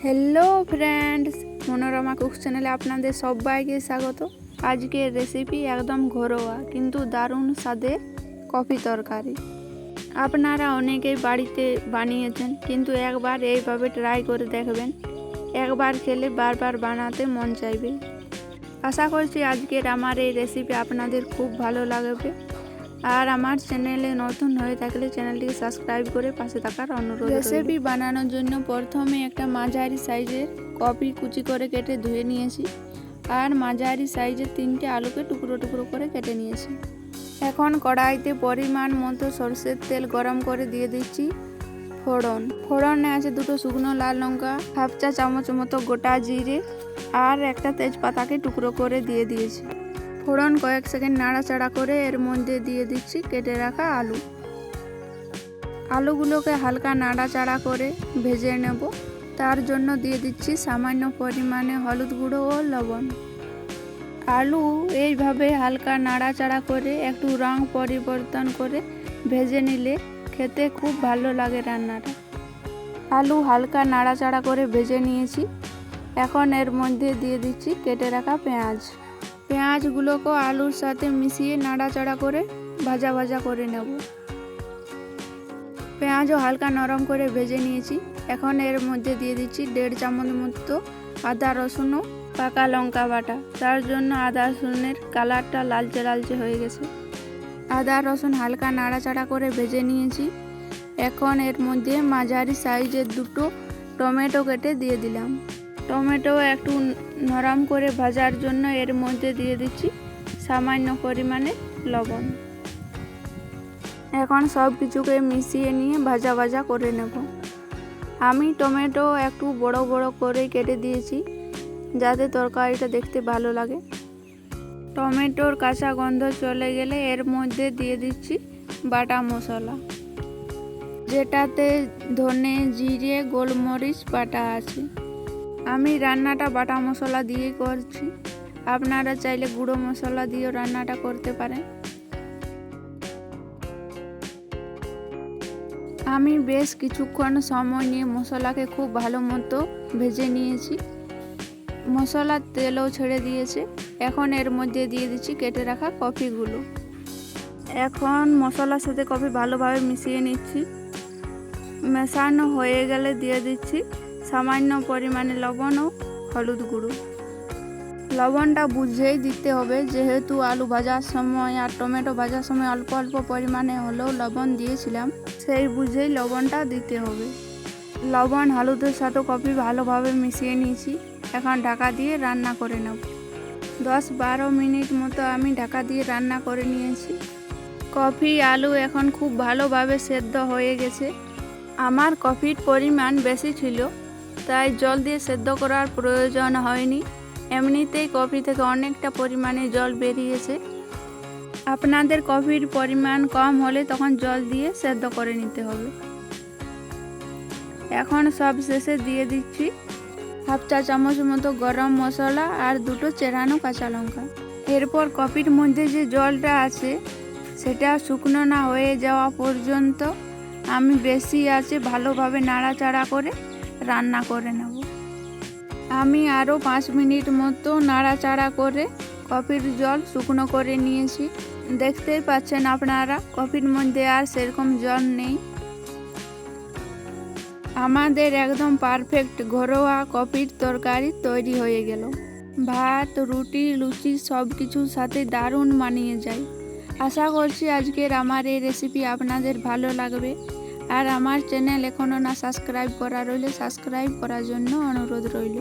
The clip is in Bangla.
হ্যালো ফ্রেন্ডস, মনোরমা কুক চ্যানেলে আপনাদের সবাইকে স্বাগত। আজকের রেসিপি একদম ঘরোয়া কিন্তু দারুণ স্বাদের কফি তরকারি। আপনারা অনেকেই বাড়িতে বানিয়েছেন, কিন্তু একবার এইভাবে ট্রাই করে দেখবেন। একবার খেলে বারবার বানাতে মন চাইবে। আশা করছি আজকের আমার এই রেসিপি আপনাদের খুব ভালো লাগবে। আর আমার চ্যানেলে নতুন হয়ে থাকলে চ্যানেলটিকে সাবস্ক্রাইব করে পাশে থাকার অনুরোধ। রেসিপি বানানোর জন্য প্রথমে একটা মাঝারি সাইজের কফি কুচি করে কেটে ধুয়ে নিয়েছি, আর মাঝারি সাইজের 3টে আলুকে টুকরো টুকরো করে কেটে নিয়েছি। এখন কড়াইতে পরিমাণ মতো সরষের তেল গরম করে দিয়ে দিচ্ছি ফোড়নে আছে 2টো শুকনো লাল লঙ্কা, হাফ চা চামচ মতো গোটা জিরে আর একটা তেজপাতাকে টুকরো করে দিয়ে দিয়েছি। ফোড়ন কয়েক সেকেন্ড নাড়াচাড়া করে এর মধ্যে দিয়ে দিচ্ছি কেটে রাখা আলুগুলোকে হালকা নাড়াচাড়া করে ভেজে নেব। তার জন্য দিয়ে দিচ্ছি সামান্য পরিমাণে হলুদ গুঁড়ো ও লবণ। আলু এইভাবে হালকা নাড়াচাড়া করে একটু রং পরিবর্তন করে ভেজে নিলে খেতে খুব ভালো লাগে রান্নাটা। আলু হালকা নাড়াচাড়া করে ভেজে নিয়েছি। এখন এর মধ্যে দিয়ে দিচ্ছি কেটে রাখা পেঁয়াজগুলোকে আলুর সাথে মিশিয়ে নাড়াচাড়া করে ভাজা করে নেব। পেঁয়াজও হালকা নরম করে ভেজে নিয়েছি। এখন এর মধ্যে দিয়ে দিচ্ছি 1.5 চামচ মতো আদা রসুন ও পাকা লঙ্কা বাটা। তার জন্য আদা রসুনের কালারটা লালচে হয়ে গেছে। আদা রসুন হালকা নাড়াচাড়া করে ভেজে নিয়েছি। এখন এর মধ্যে মাঝারি সাইজের 2টো টমেটো কেটে দিয়ে দিলাম। টমেটো একটু নরম করে ভাজার জন্য এর মধ্যে দিয়ে দিচ্ছি সামান্য পরিমাণে লবণ। এখন সব কিছুকে মিশিয়ে নিয়ে ভাজা করে নেব। আমি টমেটো একটু বড় করে কেটে দিয়েছি যাতে তরকারিটা দেখতে ভালো লাগে। টমেটোর কাঁচা গন্ধ চলে গেলে এর মধ্যে দিয়ে দিচ্ছি বাটা মশলা, যেটাতে ধনে জিরে গোলমরিচ বাটা আছে। আমি রান্নাটা বাটা মশলা দিয়ে করছি, আপনারা চাইলে গুঁড়ো মশলা দিয়েও রান্নাটা করতে পারেন। আমি বেশ কিছুক্ষণ সময় নিয়ে মশলাকে খুব ভালো মতো ভেজে নিয়েছি। মশলার তেলও ছেড়ে দিয়েছে। এখন এর মধ্যে দিয়ে দিচ্ছি কেটে রাখা কফিগুলো। এখন মশলার সাথে কফি ভালোভাবে মিশিয়ে নিচ্ছি। মেশানো হয়ে গেলে দিয়ে দিচ্ছি সামান্য পরিমাণে লবণ ও হলুদ গুঁড়ো। লবণটা বুঝেই দিতে হবে, যেহেতু আলু ভাজার সময় আর টমেটো ভাজার সময় অল্প পরিমাণে হলেও লবণ দিয়েছিলাম, সেই বুঝেই লবণটা দিতে হবে। লবণ হলুদের সাথে কফি ভালোভাবে মিশিয়ে নিয়েছি। এখন ঢাকা দিয়ে রান্না করে নেব। 10-12 মিনিট মতো আমি ঢাকা দিয়ে রান্না করে নিয়েছি। কফি আলু এখন খুব ভালোভাবে সেদ্ধ হয়ে গেছে। আমার কফির পরিমাণ বেশি ছিল, তাই জল দিয়ে সেদ্ধ করার প্রয়োজন হয়নি। এমনিতেই কফি থেকে অনেকটা পরিমাণে জল বেরিয়েছে। আপনাদের কফির পরিমাণ কম হলে তখন জল দিয়ে সেদ্ধ করে নিতে হবে। এখন সব শেষে দিয়ে দিচ্ছি হাফ চা চামচ মতো গরম মশলা আর 2টো চেরানো কাঁচা লঙ্কা। এরপর কফির মধ্যে যে জলটা আছে সেটা শুকনো না হয়ে যাওয়া পর্যন্ত আমি বেশি আছে ভালোভাবে নাড়াচাড়া করে রান্না করে নেব। আমি আরও 5 মিনিট মতো নাড়াচাড়া করে কফির জল শুকনো করে নিয়েছি। দেখতেই পাচ্ছেন আপনারা কফির মধ্যে আর সেরকম জল নেই। আমাদের একদম পারফেক্ট ঘরোয়া কফির তরকারি তৈরি হয়ে গেল। ভাত, রুটি, লুচি সব কিছুর সাথে দারুণ মানিয়ে যায়। আশা করছি আজকের আমার এই রেসিপি আপনাদের ভালো লাগবে। আর আমার চ্যানেল এখনও না সাবস্ক্রাইব করা রইলে সাবস্ক্রাইব করার জন্য অনুরোধ রইল।